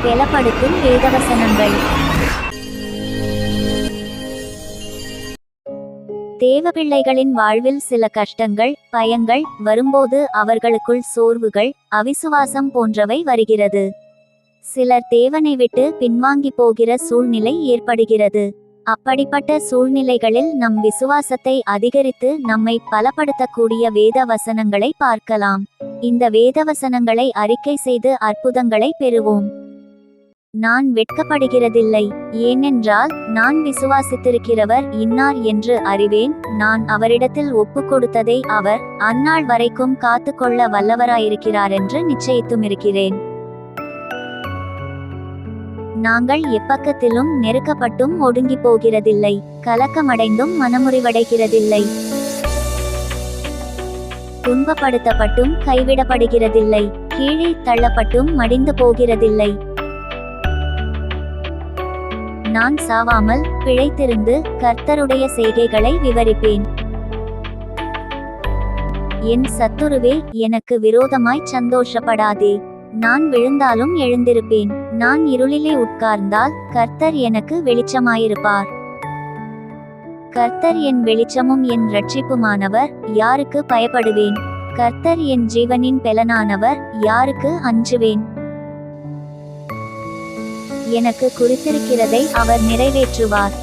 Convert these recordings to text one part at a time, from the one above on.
பலப்படுத்தும் வேதவசனங்கள். தேவபிள்ளைகளின் வாழ்வில் சில கஷ்டங்கள், பயங்கள் வரும்போது அவர்களுக்குள் சோர்வுகள், அவிசுவாசம் போன்றவை வருகிறது. சிலர் தேவனை விட்டு பின்வாங்கி போகிற சூழ்நிலை ஏற்படுகிறது. அப்படிப்பட்ட சூழ்நிலைகளில் நம் விசுவாசத்தை அதிகரித்து நம்மை பலப்படுத்தக்கூடிய வேத வசனங்களை பார்க்கலாம். இந்த வேதவசனங்களை அறிக்கை செய்து அற்புதங்களை பெறுவோம். நான் வெட்கப்படுகிறதில்லை, ஏனென்றால் நான் விசுவாசித்திருக்கிறவர் இன்னார் என்று அறிவேன். நான் அவரிடத்தில் ஒப்பு கொடுத்ததை அவர் அந்நாள் வரைக்கும் காத்து கொள்ள வல்லவராயிருக்கிறாரென்று நிச்சயித்துமிருக்கிறேன். நாங்கள் எப்பக்கத்திலும் நெருக்கப்பட்டும் ஒடுங்கி போகிறதில்லை, கலக்கமடைந்தும் மனமுறிவடைகிறதில்லை, துன்பப்படுத்தப்பட்டும் கைவிடப்படுகிறதில்லை, கீழே தள்ளப்பட்டும் மடிந்து போகிறதில்லை. நான் சாவாமல் பிழைத்திருந்து கர்த்தருடைய செய்கைகளை விவரிப்பேன். என் சத்துருவே, எனக்கு விரோதமாய் சந்தோஷப்படாதே. நான் விழுந்தாலும் எழுந்திருப்பேன். நான் இருளிலே உட்கார்ந்தால் கர்த்தர் எனக்கு வெளிச்சமாயிருப்பார். கர்த்தர் என் வெளிச்சமும் என் இரட்சிப்புமானவர், யாருக்கு பயப்படுவேன்? கர்த்தர் என் ஜீவனின் பெலனானவர், யாருக்கு அஞ்சுவேன்? எனக்கு குறித்திருக்கிறதை அவர் நிறைவேற்றுவார்.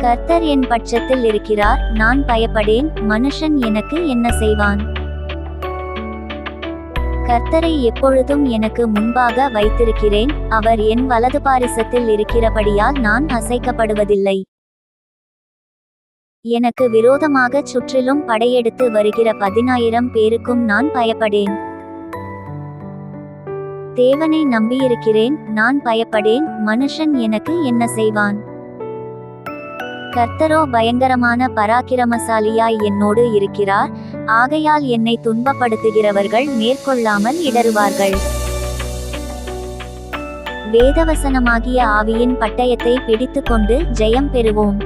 கர்த்தர் என் பட்சத்தில் இருக்கிறார், நான் பயப்படேன். மனுஷன் எனக்கு என்ன செய்வான்? கர்த்தரை எப்பொழுதும் எனக்கு முன்பாக வைத்திருக்கிறேன். அவர் என் வலது பாரிசத்தில் இருக்கிறபடியால் நான் அசைக்கப்படுவதில்லை. எனக்கு விரோதமாக சுற்றிலும் படையெடுத்து வருகிற 10,000 பேருக்கும் நான் பயப்படேன். தேவனை நம்பியிருக்கிறேன், நான் பயப்படேன். மனுஷன் எனக்கு என்ன செய்வான்? கர்த்தரோ பயங்கரமான பராக்கிரமசாலியாய் என்னோடு இருக்கிறார். ஆகையால் என்னை துன்பப்படுத்துகிறவர்கள் மேற்கொள்ளாமல் இடறுவார்கள். வேதவசனமாகிய ஆவியின் பட்டயத்தை பிடித்துக்கொண்டு ஜெயம் பெறுவோம்.